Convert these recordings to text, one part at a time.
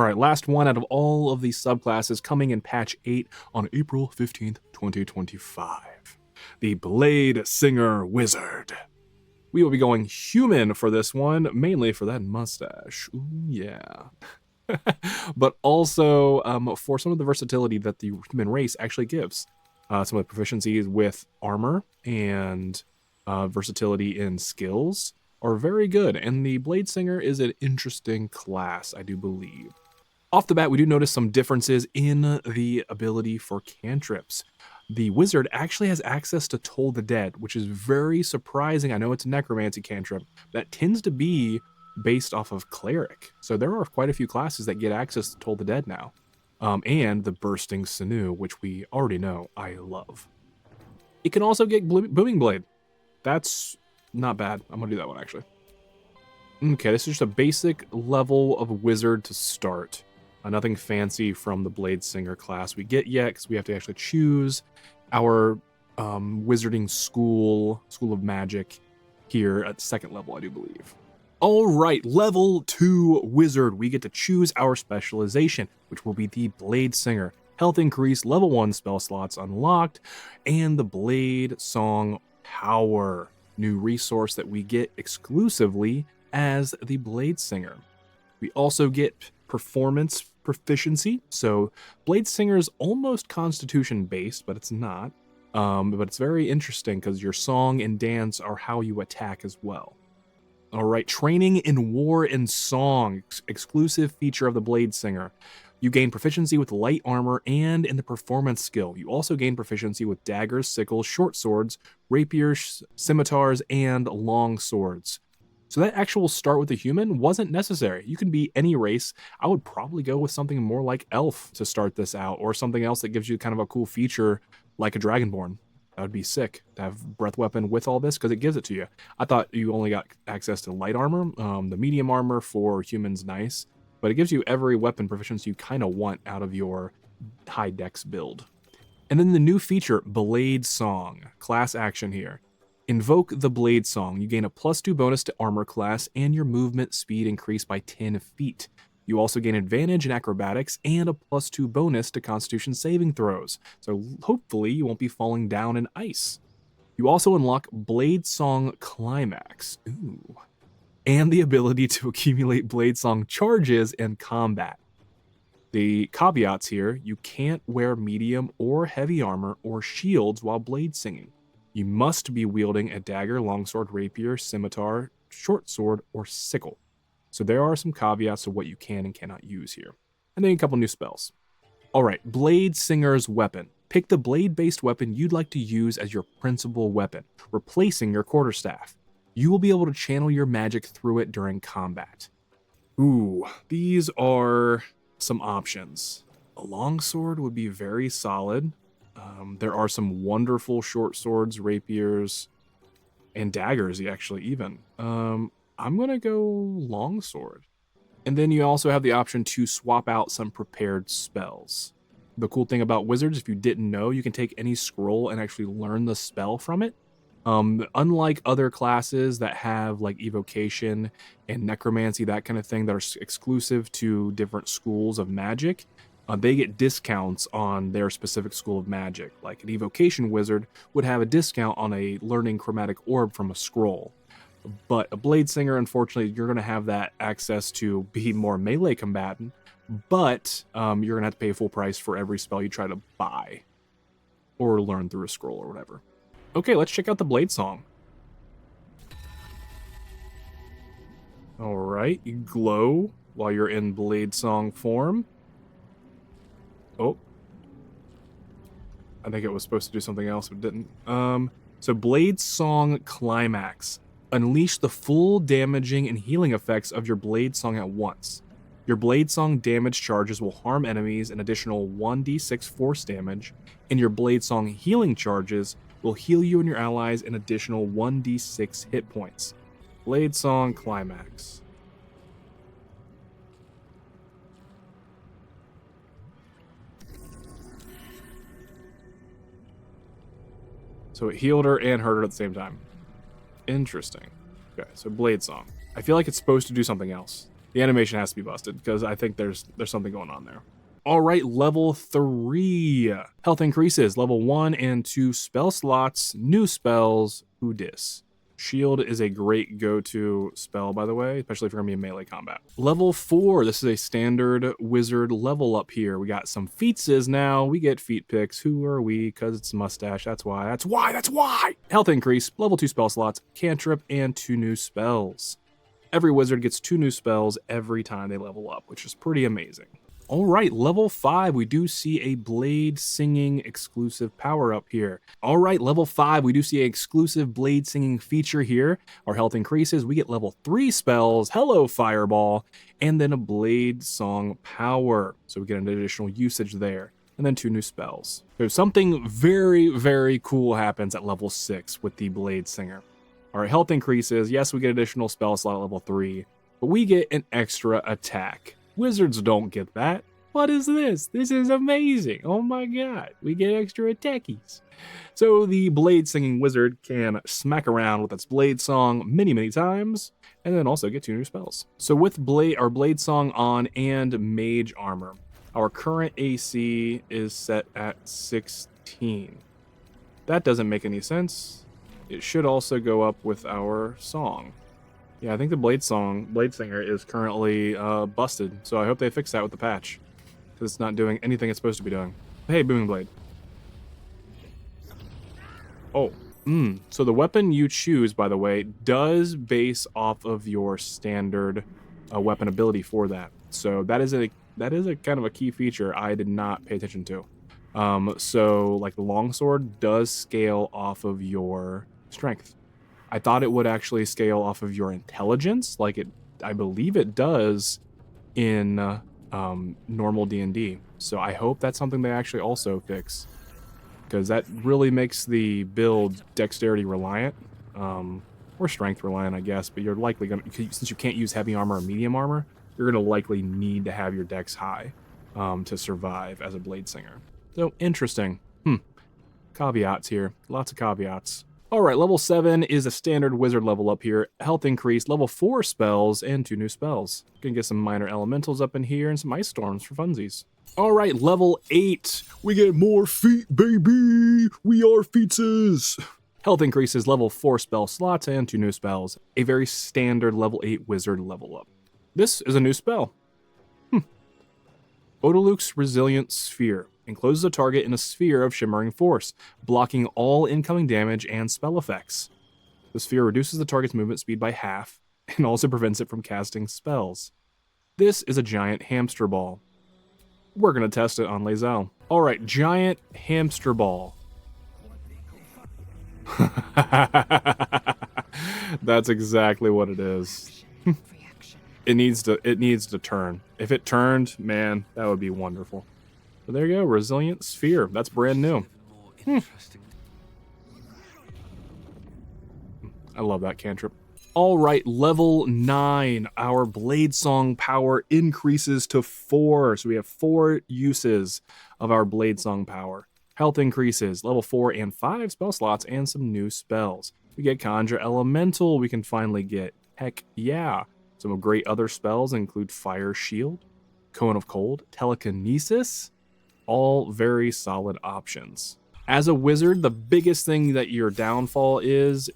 right, last one out of all of these subclasses coming in patch 8 on April 15th, 2025. The Bladesinger Wizard. We will be going human for this one, mainly for that mustache. Ooh, yeah. But also for some of the versatility that the human race actually gives. Some of the proficiencies with armor and versatility in skills are very good, and the Bladesinger is an interesting class, I do believe. Off the bat, we do notice some differences in the ability for cantrips. The wizard actually has access to Toll the Dead, which is very surprising. I know it's a necromancy cantrip that tends to be based off of cleric. So there are quite a few classes that get access to Toll the Dead now. And the Bursting Sinew, which we already know I love. It can also get Booming Blade. That's not bad. I'm going to do that one, actually. Okay, this is just a basic level of wizard to start. Nothing fancy from the Bladesinger class we get yet, because we have to actually choose our wizarding school of magic here at second level, I do believe. All right, level 2 wizard. We get to choose our specialization, which will be the Bladesinger. Health increase, level 1 spell slots unlocked, and the Blade Song Power, new resource that we get exclusively as the Bladesinger. We also get performance proficiency, so Bladesinger is almost constitution based, but it's not. But it's very interesting because your song and dance are how you attack as well. All right, training in war and song, exclusive feature of the Bladesinger. You gain proficiency with light armor and in the performance skill. You also gain proficiency with daggers, sickles, short swords, rapiers, scimitars, and long swords. So that actual start with the human wasn't necessary. You can be any race. I would probably go with something more like elf to start this out, or something else that gives you kind of a cool feature like a dragonborn. That would be sick to have breath weapon with all this, because it gives it to you. I thought you only got access to light armor. The medium armor for humans, nice, but it gives you every weapon proficiency you kind of want out of your high dex build. And then the new feature, Blade Song, class action here. Invoke the Blade Song. You gain a +2 bonus to armor class, and your movement speed increased by 10 feet. You also gain advantage in acrobatics and a +2 bonus to constitution saving throws. So hopefully you won't be falling down in ice. You also unlock Blade Song Climax. Ooh. And the ability to accumulate Blade Song charges in combat. The caveats here, you can't wear medium or heavy armor or shields while blade singing. You must be wielding a dagger, longsword, rapier, scimitar, short sword, or sickle. So there are some caveats to what you can and cannot use here. And then a couple new spells. All right, Bladesinger's weapon. Pick the blade-based weapon you'd like to use as your principal weapon, replacing your quarterstaff. You will be able to channel your magic through it during combat. Ooh, these are some options. A longsword would be very solid. There are some wonderful short swords, rapiers, and daggers, actually, even. I'm going to go longsword. And then you also have the option to swap out some prepared spells. The cool thing about wizards, if you didn't know, you can take any scroll and actually learn the spell from it. Unlike other classes that have like evocation and necromancy, that kind of thing, that are exclusive to different schools of magic, they get discounts on their specific school of magic. Like an evocation wizard would have a discount on a learning chromatic orb from a scroll. But a Bladesinger, unfortunately, you're going to have that access to be more melee combatant, but you're going to have to pay full price for every spell you try to buy or learn through a scroll or whatever. Okay, let's check out the Blade Song. All right, you glow while you're in Blade Song form. Oh. I think it was supposed to do something else, but didn't. So Blade Song Climax. Unleash the full damaging and healing effects of your Blade Song at once. Your Blade Song damage charges will harm enemies an additional 1d6 force damage, and your Blade Song healing charges will heal you and your allies an additional 1d6 hit points. Blade Song Climax. So it healed her and hurt her at the same time. Interesting. Okay, so Blade Song. I feel like it's supposed to do something else. The animation has to be busted because I think there's something going on there. All right, level 3. Health increases, level 1 and 2 spell slots, new spells, who dis. Shield is a great go-to spell, by the way, especially if you're gonna be in melee combat. Level 4, this is a standard wizard level up here. We got some featses now. We get feat picks. Who are we? Because it's mustache, that's why. Health increase, level 2 spell slots, cantrip, and 2 new spells. Every wizard gets 2 new spells every time they level up, which is pretty amazing. All right, level 5, we do see a Bladesinging exclusive power up here. All right, level 5, we do see an exclusive Bladesinging feature here. Our health increases, we get level 3 spells, hello Fireball, and then a Blade Song power. So we get an additional usage there, and then 2 new spells. So something very, very cool happens at level 6 with the Bladesinger. Our health increases, yes, we get additional spell slot at level 3, but we get an extra attack. Wizards don't get that. What is this? This is amazing. Oh my god. We get extra attackies. So the Bladesinging Wizard can smack around with its Blade Song many, many times, and then also get 2 new spells. So with our Blade Song on and Mage Armor, our current AC is set at 16. That doesn't make any sense. It should also go up with our song. Yeah, I think the Bladesinger is currently busted, so I hope they fix that with the patch, because it's not doing anything it's supposed to be doing. Hey, Booming Blade. Oh, so the weapon you choose, by the way, does base off of your standard weapon ability for that. So that is a kind of a key feature I did not pay attention to. So like the longsword does scale off of your strength. I thought it would actually scale off of your intelligence, like I believe it does in normal D&D. So I hope that's something they actually also fix, because that really makes the build dexterity reliant, or strength reliant, I guess. But you're likely gonna, since you can't use heavy armor or medium armor, you're gonna likely need to have your dex high to survive as a Bladesinger. So interesting. Caveats here, lots of caveats. All right, level 7 is a standard wizard level up here. Health increase, level 4 spells, and 2 new spells. Gonna get some minor elementals up in here and some ice storms for funsies. All right, level 8. We get more feet, baby. We are feetses. Health increases, level 4 spell slots, and 2 new spells. A very standard level 8 wizard level up. This is a new spell. Odaluk's Resilient Sphere encloses a target in a sphere of shimmering force, blocking all incoming damage and spell effects. The sphere reduces the target's movement speed by half, and also prevents it from casting spells. This is a giant hamster ball. We're going to test it on Lae'zel. Alright, giant hamster ball. That's exactly what it is. It needs to turn. If it turned, man, that would be wonderful. But there you go, Resilient Sphere. That's brand new. I love that cantrip. All right, level 9. Our Blade Song power increases to 4. So we have 4 uses of our Blade Song power. Health increases, level 4 and 5 spell slots, and some new spells. We get Conjure Elemental. We can finally get, heck yeah. Some great other spells include Fire Shield, Cone of Cold, Telekinesis. All very solid options. As a wizard, the biggest thing that your downfall is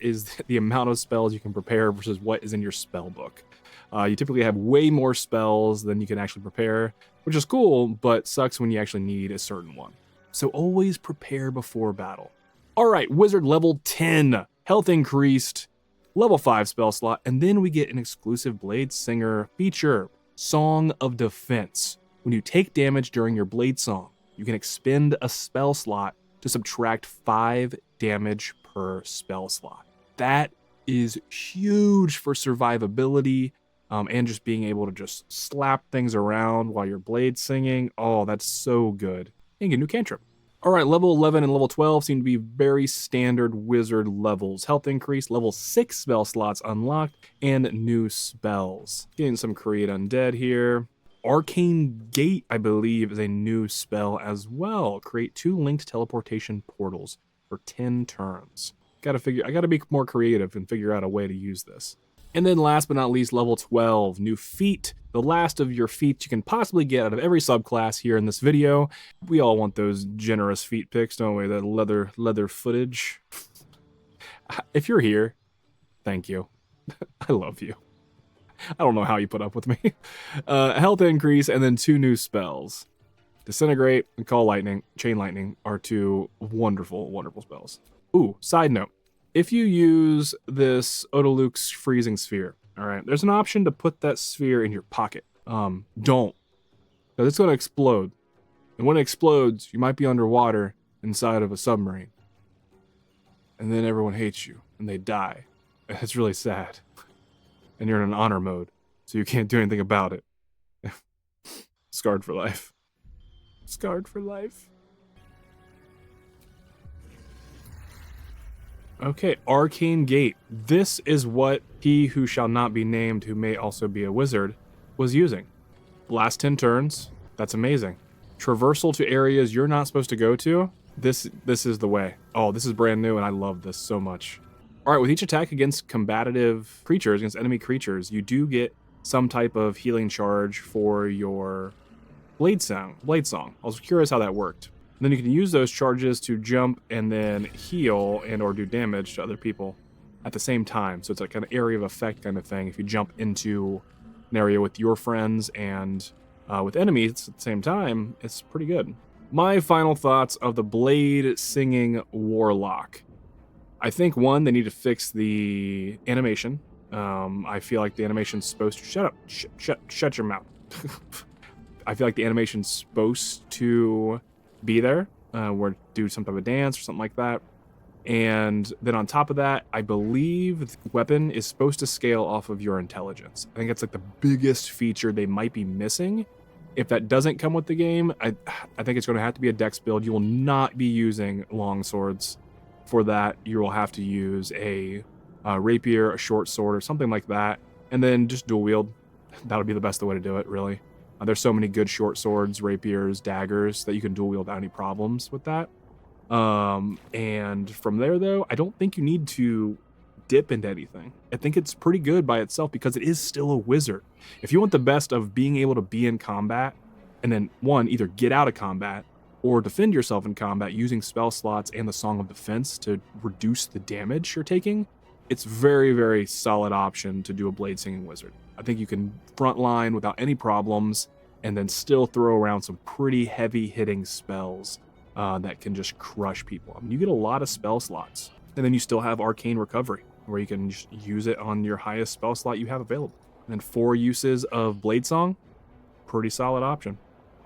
the amount of spells you can prepare versus what is in your spell book. You typically have way more spells than you can actually prepare, which is cool, but sucks when you actually need a certain one. So always prepare before battle. All right, wizard level 10, health increased, level 5 spell slot, and then we get an exclusive Bladesinger feature, Song of Defense. When you take damage during your Blade Song, you can expend a spell slot to subtract 5 damage per spell slot. That is huge for survivability and just being able to just slap things around while you're Bladesinging. Oh, that's so good. And get a new cantrip. All right, level 11 and level 12 seem to be very standard wizard levels. Health increase, level 6 spell slots unlocked, and new spells. Getting some Create Undead here. Arcane Gate, I believe, is a new spell as well. Create 2 linked teleportation portals for 10 turns. I gotta be more creative and figure out a way to use this. And then last but not least, level 12, new feat. The last of your feats you can possibly get out of every subclass here in this video. We all want those generous feat picks, don't we? That leather footage. If you're here, thank you. I love you. I don't know how you put up with me. Health increase, and then 2 new spells. Disintegrate and Call Lightning, Chain Lightning are 2 wonderful, wonderful spells. Ooh, side note. If you use this Odaluk's Freezing Sphere, all right, there's an option to put that sphere in your pocket. Don't, because it's going to explode. And when it explodes, you might be underwater inside of a submarine. And then everyone hates you, and they die. And it's really sad. And you're in an honor mode, so you can't do anything about it. Scarred for life. Scarred for life. Okay, Arcane Gate. This is what he who shall not be named, who may also be a wizard, was using. Last 10 turns. That's amazing. Traversal to areas you're not supposed to go to. This is the way. Oh, this is brand new, and I love this so much. All right, with each attack against combative creatures, against enemy creatures, you do get some type of healing charge for your blade song. I was curious how that worked. And then you can use those charges to jump and then heal and or do damage to other people at the same time. So it's like an area of effect kind of thing. If you jump into an area with your friends and with enemies at the same time, it's pretty good. My final thoughts of the Bladesinging Warlock. I think, one, they need to fix the animation. I feel like the animation's supposed to... Shut up. Shut your mouth. I feel like the animation's supposed to be there, or do some type of dance or something like that. And then on top of that, I believe the weapon is supposed to scale off of your intelligence. I think that's like the biggest feature they might be missing. If that doesn't come with the game, I think it's going to have to be a dex build. You will not be using long swords for that. You will have to use a rapier, a short sword, or something like that, and then just dual wield. That would be the best way to do it, really. There's so many good short swords, rapiers, daggers that you can dual wield without any problems with that. And from there, though, I don't think you need to dip into anything. I think it's pretty good by itself because it is still a wizard. If you want the best of being able to be in combat and then, one, either get out of combat or defend yourself in combat using spell slots and the Song of Defense to reduce the damage you're taking, it's very, very solid option to do a Bladesinging Wizard. I think you can frontline without any problems and then still throw around some pretty heavy-hitting spells that can just crush people. I mean, you get a lot of spell slots, and then you still have Arcane Recovery, where you can just use it on your highest spell slot you have available. And then 4 uses of Blade Song, pretty solid option.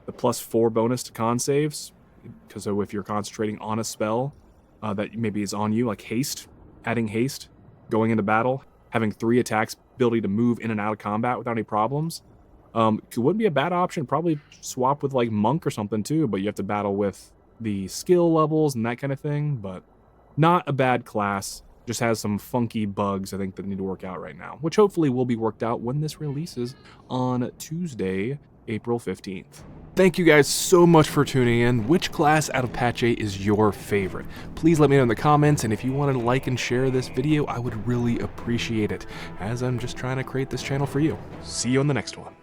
The +4 bonus to con saves, because if you're concentrating on a spell that maybe is on you, like haste, adding haste, going into battle, having 3 attacks, ability to move in and out of combat without any problems, it wouldn't be a bad option. Probably swap with like Monk or something too, but you have to battle with the skill levels and that kind of thing. But not a bad class. Just has some funky bugs, I think, that need to work out right now, which hopefully will be worked out when this releases on Tuesday, April 15th. Thank you guys so much for tuning in. Which class out of Patch 8 is your favorite? Please let me know in the comments, and if you want to like and share this video, I would really appreciate it, as I'm just trying to create this channel for you. See you on the next one.